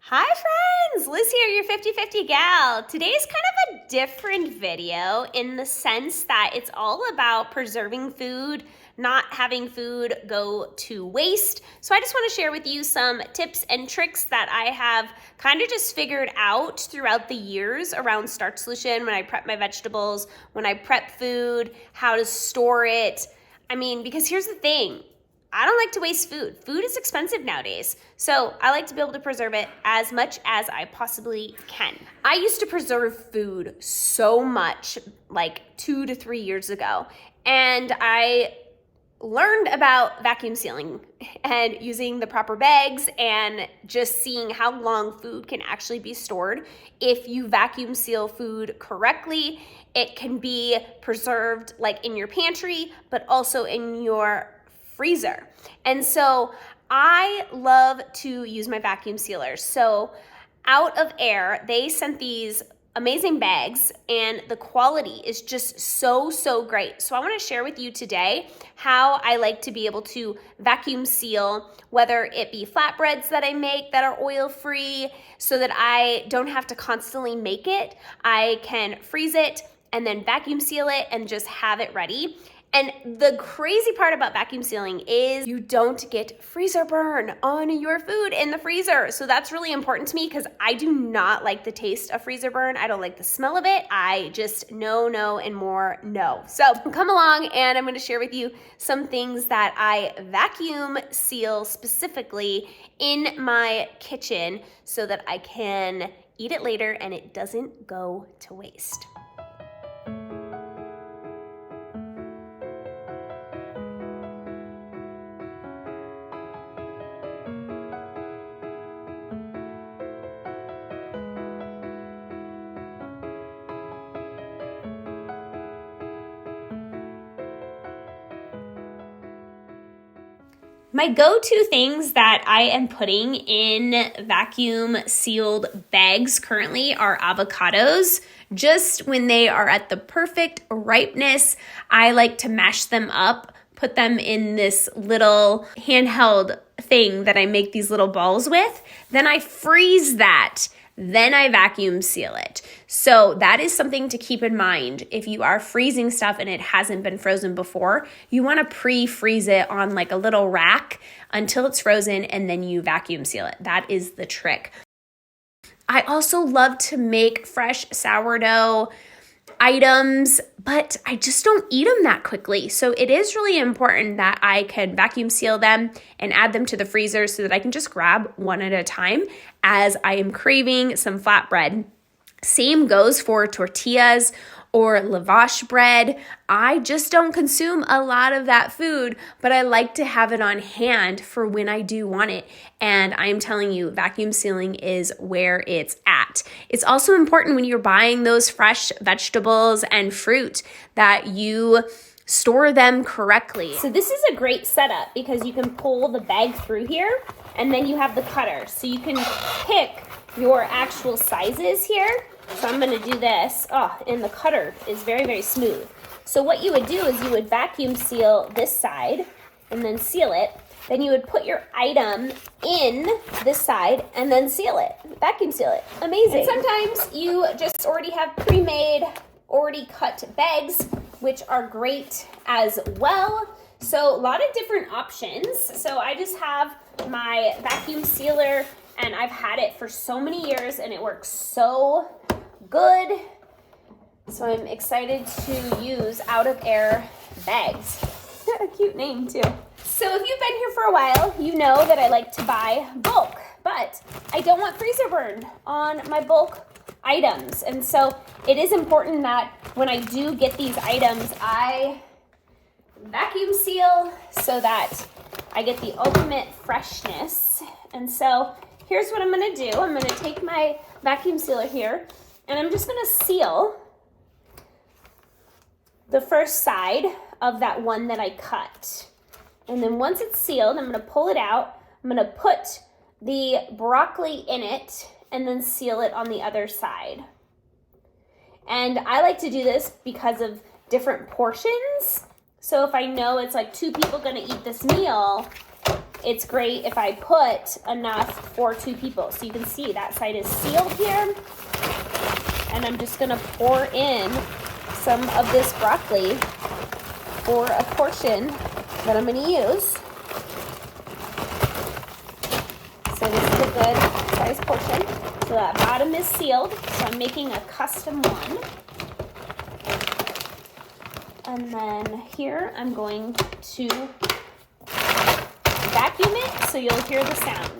Hi friends, Liz here, your 50/50 gal. Today's kind of a different video in the sense that it's all about preserving food, not having food go to waste. So I just want to share with you some tips and tricks that I have kind of just figured out throughout the years around starch solution, when I prep my vegetables, when I prep food, how to store it. Because here's the thing. I don't like to waste food. Food is expensive nowadays. So I like to be able to preserve it as much as I possibly can. I used to preserve food so much like 2 to 3 years ago. And I learned about vacuum sealing and using the proper bags and just seeing how long food can actually be stored. If you vacuum seal food correctly, it can be preserved like in your pantry, but also in your freezer. And so I love to use my vacuum sealers. So Out of Air, they sent these amazing bags and the quality is just so great. So I want to share with you today how I like to be able to vacuum seal, whether it be flatbreads that I make that are oil-free, so that I don't have to constantly make it. I can freeze it and then vacuum seal it and just have it ready. And the crazy part about vacuum sealing is you don't get freezer burn on your food in the freezer. So that's really important to me because I do not like the taste of freezer burn. I don't like the smell of it. I just no, and more no. So come along and I'm going to share with you some things that I vacuum seal specifically in my kitchen so that I can eat it later and it doesn't go to waste. My go-to things that I am putting in vacuum sealed bags currently are avocados. Just when they are at the perfect ripeness, I like to mash them up, put them in this little handheld thing that I make these little balls with. Then I freeze that. Then I vacuum seal it. So that is something to keep in mind. If you are freezing stuff and it hasn't been frozen before, you want to pre-freeze it on like a little rack until it's frozen and then you vacuum seal it. That is the trick. I also love to make fresh sourdough items, but I just don't eat them that quickly. So it is really important that I can vacuum seal them and add them to the freezer so that I can just grab one at a time as I am craving some flatbread. Same goes for tortillas or lavash bread. I just don't consume a lot of that food, but I like to have it on hand for when I do want it. And I'm telling you, vacuum sealing is where it's at. It's also important when you're buying those fresh vegetables and fruit that you store them correctly. So this is a great setup because you can pull the bag through here and then you have the cutter. So you can pick your actual sizes here. So I'm going to do this. And the cutter is very smooth. So what you would do is you would vacuum seal this side and then seal it. Then you would put your item in this side and then seal it. Vacuum seal it. Amazing. And sometimes you just already have pre-made, already cut bags, which are great as well. So a lot of different options. So I just have my vacuum sealer and I've had it for so many years and it works so good. So I'm excited to use Out of Air bags. A cute name too. So if you've been here for a while, you know that I like to buy bulk, but I don't want freezer burn on my bulk items. And so it is important that when I do get these items, I vacuum seal so that I get the ultimate freshness. And so here's what I'm going to do. I'm going to take my vacuum sealer here and I'm just going to seal the first side of that one that I cut. And then once it's sealed, I'm going to pull it out. I'm going to put the broccoli in it and then seal it on the other side. And I like to do this because of different portions. So if I know it's like 2 people going to eat this meal, it's great if I put enough for 2 people. So you can see that side is sealed here. And I'm just gonna pour in some of this broccoli for a portion that I'm gonna use. So this is a good size portion. So that bottom is sealed, so I'm making a custom one. And then here I'm going to vacuum it so you'll hear the sound.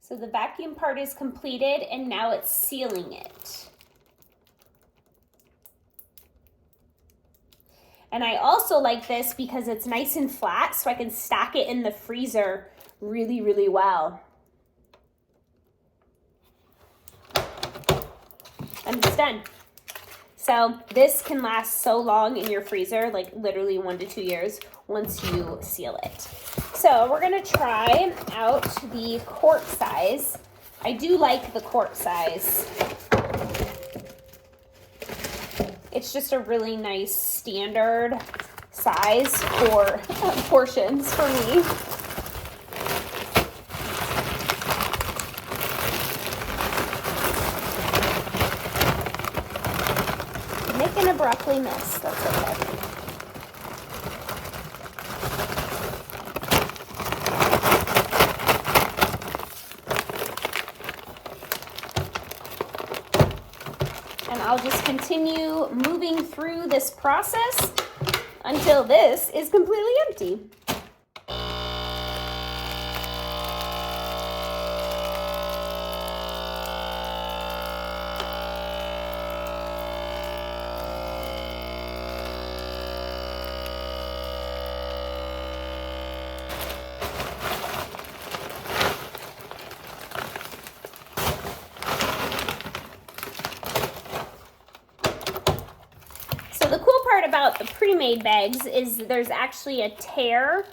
So the vacuum part is completed and now it's sealing it. And I also like this because it's nice and flat, so I can stack it in the freezer really, really well. And it's done. So this can last so long in your freezer, like literally 1 to 2 years once you seal it. So we're gonna try out the quart size. I do like the quart size. It's just a really nice standard size for portions for me. I'm making a broccoli mess, that's okay. And I'll just continue moving through this process until this is completely empty. The cool part about the pre-made bags is there's actually a tear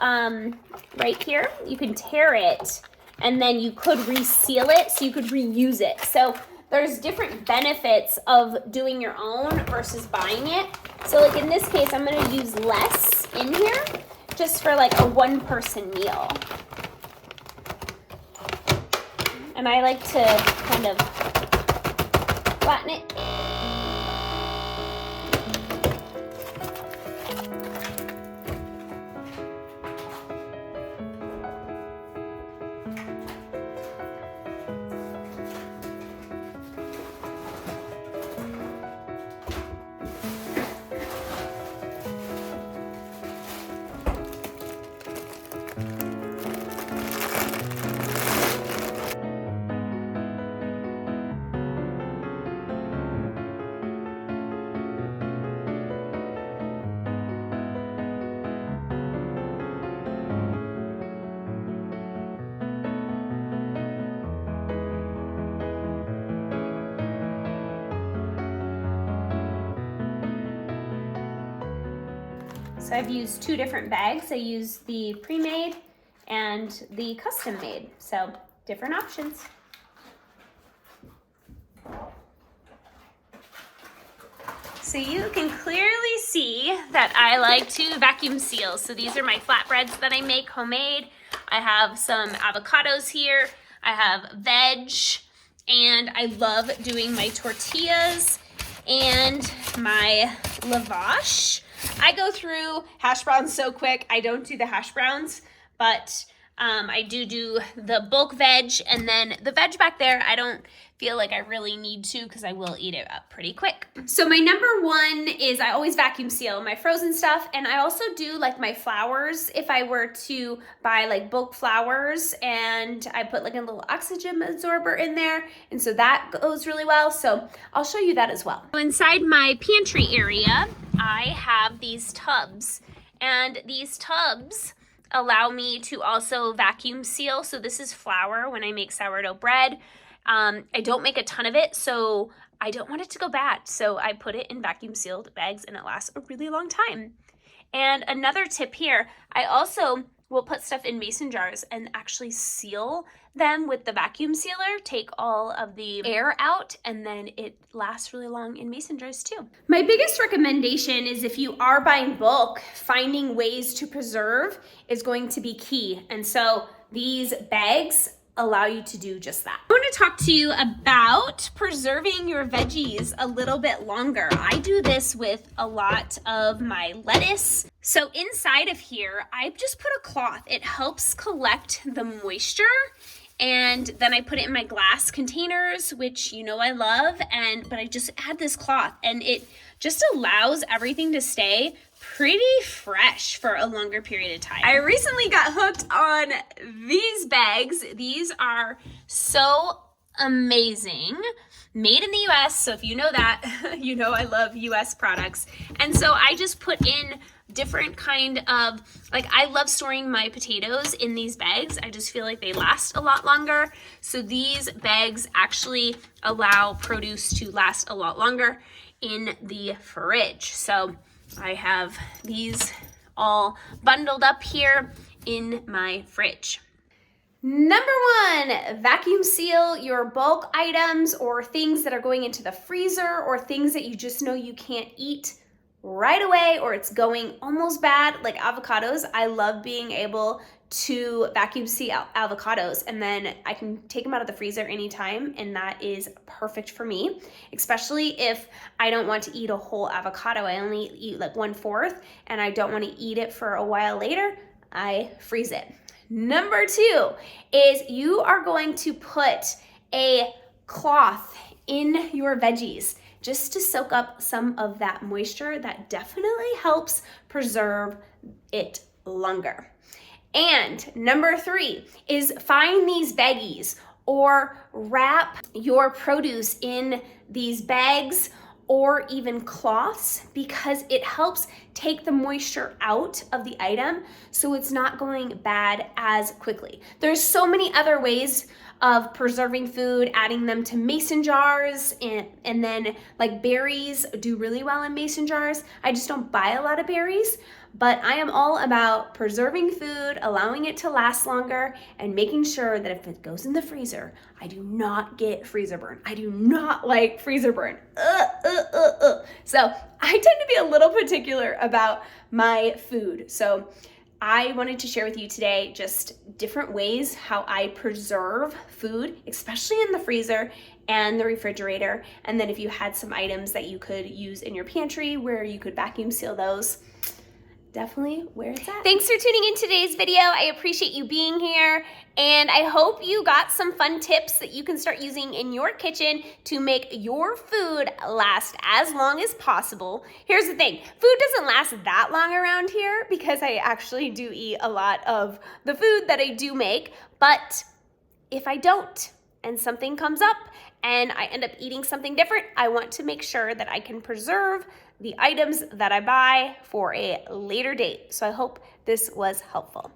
right here. You can tear it and then you could reseal it so you could reuse it. So there's different benefits of doing your own versus buying it. So like in this case, I'm gonna use less in here just for like a 1-person meal. And I like to kind of flatten it. So I've used 2 different bags. I used the pre-made and the custom made. So different options. So you can clearly see that I like to vacuum seal. So these are my flatbreads that I make homemade. I have some avocados here. I have veg, and I love doing my tortillas and my lavash. I go through hash browns so quick. I don't do the hash browns, but I do the bulk veg, and then the veg back there, I don't feel like I really need to because I will eat it up pretty quick. So my number 1 is I always vacuum seal my frozen stuff, and I also do like my flowers. If I were to buy like bulk flowers, and I put like a little oxygen absorber in there, and so that goes really well. So I'll show you that as well. So inside my pantry area, I have these tubs, and these tubs allow me to also vacuum seal. So this is flour when I make sourdough bread. I don't make a ton of it, so I don't want it to go bad. So I put it in vacuum sealed bags and it lasts a really long time. And another tip here, I also will put stuff in mason jars and actually seal them with the vacuum sealer, take all of the air out, and then it lasts really long in mason jars too. My biggest recommendation is if you are buying bulk, finding ways to preserve is going to be key. And so these bags allow you to do just that. I want to talk to you about preserving your veggies a little bit longer. I do this with a lot of my lettuce. So inside of here, I just put a cloth. It helps collect the moisture, and then I put it in my glass containers, which you know I love, but I just add this cloth and it just allows everything to stay pretty fresh for a longer period of time. I recently got hooked on these bags. These are so amazing. Made in the US, so if you know that, you know I love US products. And so I just put in different kind of, like, I love storing my potatoes in these bags. I just feel like they last a lot longer. So these bags actually allow produce to last a lot longer in the fridge. So I have these all bundled up here in my fridge. Number one, vacuum seal your bulk items or things that are going into the freezer or things that you just know you can't eat right away or it's going almost bad, like avocados. I love being able to vacuum seal avocados and then I can take them out of the freezer anytime, and that is perfect for me, especially if I don't want to eat a whole avocado. I only eat like 1/4 and I don't want to eat it for a while later. I freeze it. Number two is you are going to put a cloth in your veggies just to soak up some of that moisture. That definitely helps preserve it longer. And number three is find these baggies or wrap your produce in these bags or even cloths, because it helps take the moisture out of the item so it's not going bad as quickly. There's so many other ways of preserving food, adding them to mason jars, and then like berries do really well in mason jars. I just don't buy a lot of berries, but I am all about preserving food, allowing it to last longer, and making sure that if it goes in the freezer, I do not get freezer burn. I do not like freezer burn. So I tend to be a little particular about my food. So I wanted to share with you today just different ways how I preserve food, especially in the freezer and the refrigerator. And then if you had some items that you could use in your pantry where you could vacuum seal those, definitely where it's at. Thanks for tuning in today's video. I appreciate you being here, and I hope you got some fun tips that you can start using in your kitchen to make your food last as long as possible. Here's the thing, food doesn't last that long around here because I actually do eat a lot of the food that I do make, but if I don't and something comes up and I end up eating something different, I want to make sure that I can preserve the items that I buy for a later date. So I hope this was helpful.